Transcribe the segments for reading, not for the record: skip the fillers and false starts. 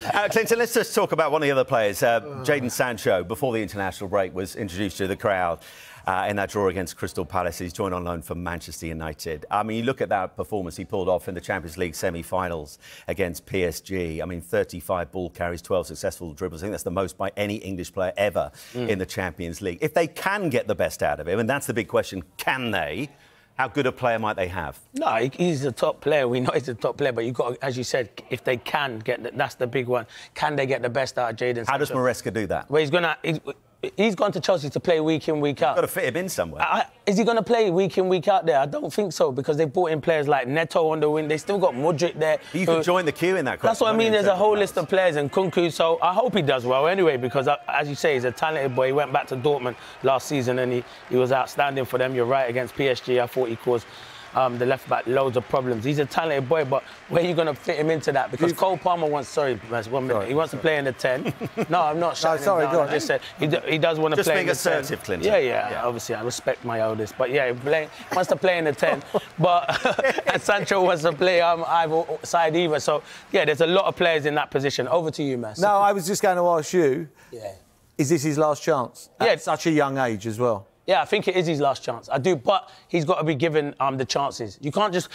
Clinton, let's just talk about one of the other players. Jadon Sancho, before the international break, was introduced to the crowd in that draw against Crystal Palace. He's joined on loan from Manchester United. I mean, you look at that performance he pulled off in the Champions League semi-finals against PSG. I mean, 35 ball carries, 12 successful dribbles. I think that's the most by any English player ever in the Champions League. If they can get the best out of him, and that's the big question, can they? How good a player might they have? No, he's a top player. We know he's a top player, but you've got, as you said, if they can that's the big one. Can they get the best out of Jadon Sancho? How does Maresca do that? Well, he's gone to Chelsea to play week in, week out. You've got to fit him in somewhere. Is he going to play week in, week out there? I don't think so, because they've brought in players like Neto on the wing. They still got Modric there. You could join the queue in that. That's what I mean. There's a whole list of players, and Kunku. So I hope he does well anyway, because as you say, he's a talented boy. He went back to Dortmund last season, and he was outstanding for them. You're right, against PSG. I thought he caused the left back loads of problems. He's a talented boy, but where are you going to fit him into that? Because Cole Palmer wants, he wants to play in the 10. No, I'm not shouting him down. I just said he does want to play in the 10. Just being assertive, Clinton. Yeah. Obviously, I respect my eldest. But yeah, he wants to play in the 10. But and Sancho wants to play either side either. So yeah, there's a lot of players in that position. Over to you, Mass. No, I was just going to ask you, is this his last chance? At such a young age as well. Yeah, I think it is his last chance. I do, but he's got to be given the chances. You can't just,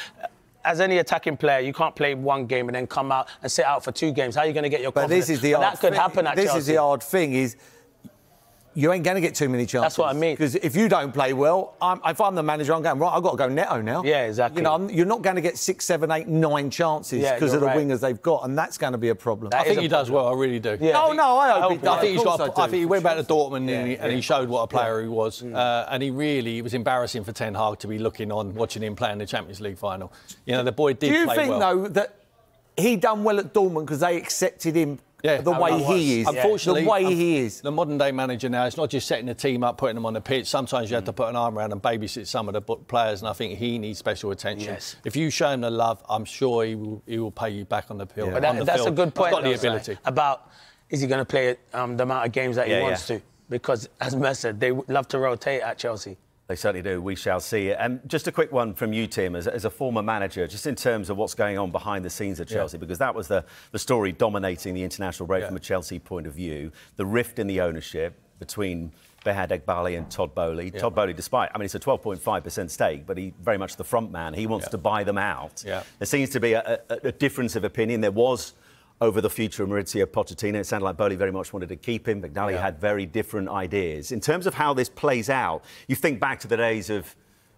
as any attacking player, you can't play one game and then come out and sit out for 2 games. How are you going to get your confidence? But this is the that could happen at Chelsea. This is the odd thing, is you ain't going to get too many chances. That's what I mean. Because if you don't play well, if I'm the manager, I'm going, right, I've got to go Neto now. Yeah, exactly. You know, you're not going to get 6, 7, 8, 9 chances because of the wingers they've got, and that's going to be a problem. I think he does well, I really do. Yeah. I hope he does. I think he went back to Dortmund and he showed what a player he was. And it was embarrassing for Ten Hag to be looking on, watching him play in the Champions League final. You know, the boy did play well. Do you think, though, that he done well at Dortmund because they accepted him the way he is? Unfortunately, the way he is. The modern-day manager now, it's not just setting the team up, putting them on the pitch. Sometimes you have to put an arm around and babysit some of the players, and I think he needs special attention. Yes. If you show him the love, I'm sure he will pay you back on the field. But that's a good point. He's got the ability. About, is he going to play the amount of games that he wants to? Because, as Mer said, they love to rotate at Chelsea. They certainly do. We shall see. And just a quick one from you, Tim, as a former manager, just in terms of what's going on behind the scenes at Chelsea, because that was the story dominating the international break from a Chelsea point of view. The rift in the ownership between Behad Eghbali and Todd Boehly. Todd Boehly, despite, I mean, it's a 12.5% stake, but he very much the front man. He wants to buy them out. There seems to be a difference of opinion. There was over the future of Maurizio Pochettino. It sounded like Boehly very much wanted to keep him. McNally had very different ideas. In terms of how this plays out, you think back to the days of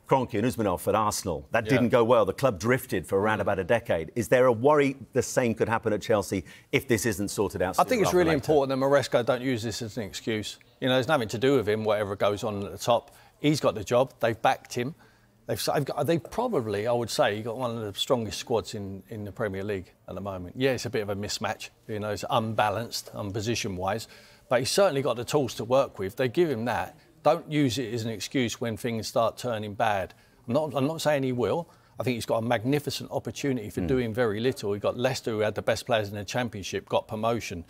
Kroenke and Usmanov at Arsenal. That didn't go well. The club drifted for around about a decade. Is there a worry the same could happen at Chelsea if this isn't sorted out? I think it's really important that Maresca don't use this as an excuse. You know, there's nothing to do with him, whatever goes on at the top. He's got the job. They've backed him. They've probably, I would say, got one of the strongest squads in the Premier League at the moment. Yeah, it's a bit of a mismatch. You know, it's unbalanced position-wise. But he's certainly got the tools to work with. They give him that. Don't use it as an excuse when things start turning bad. I'm not saying he will. I think he's got a magnificent opportunity for doing very little. He got Leicester, who had the best players in the Championship, got promotion.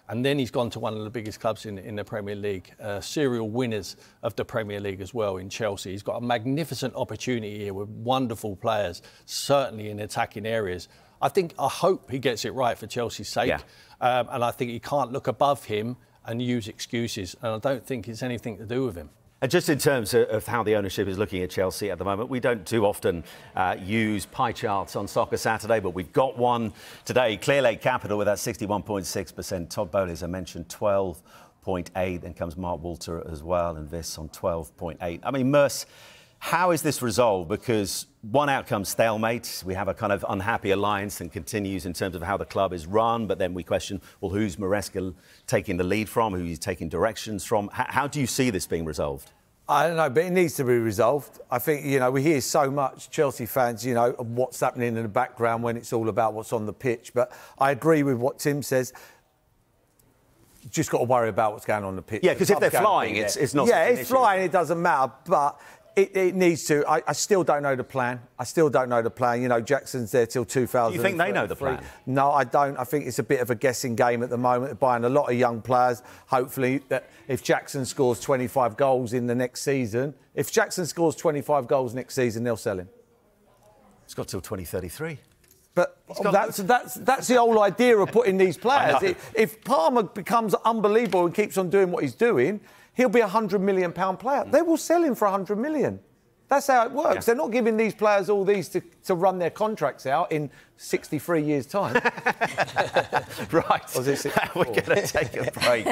And then he's gone to one of the biggest clubs in the Premier League, serial winners of the Premier League as well in Chelsea. He's got a magnificent opportunity here with wonderful players, certainly in attacking areas. I hope he gets it right for Chelsea's sake. And I think he can't look above him and use excuses. And I don't think it's anything to do with him. And just in terms of how the ownership is looking at Chelsea at the moment, we don't too often use pie charts on Soccer Saturday, but we've got one today. Clear Lake Capital with that 61.6%. Todd Boehly, as I mentioned, 12.8%. Then comes Mark Walter as well, and Viss on 12.8%. I mean, Merce, how is this resolved? Because one outcome, stalemate. We have a kind of unhappy alliance and continues in terms of how the club is run. But then we question, well, who's Maresca taking the lead from? Who he's taking directions from? How do you see this being resolved? I don't know, but it needs to be resolved. I think, you know, we hear so much, Chelsea fans, you know, what's happening in the background when it's all about what's on the pitch. But I agree with what Tim says. Just got to worry about what's going on the pitch. Yeah, because if they're flying, it's not... Yeah, it's flying, it doesn't matter, but... It needs to. I still don't know the plan. You know, Jackson's there till 2000. You think they know the plan? No, I don't. I think it's a bit of a guessing game at the moment. They're buying a lot of young players. Hopefully, that if Jackson scores 25 goals in the next season, they'll sell him. It's got till 2033. But that's the whole idea of putting these players. If Palmer becomes unbelievable and keeps on doing what he's doing, he'll be £100 million player. They will sell him for £100 million. That's how it works. Yeah. They're not giving these players all these to run their contracts out in 63 years' time. Right. We're going to take a break.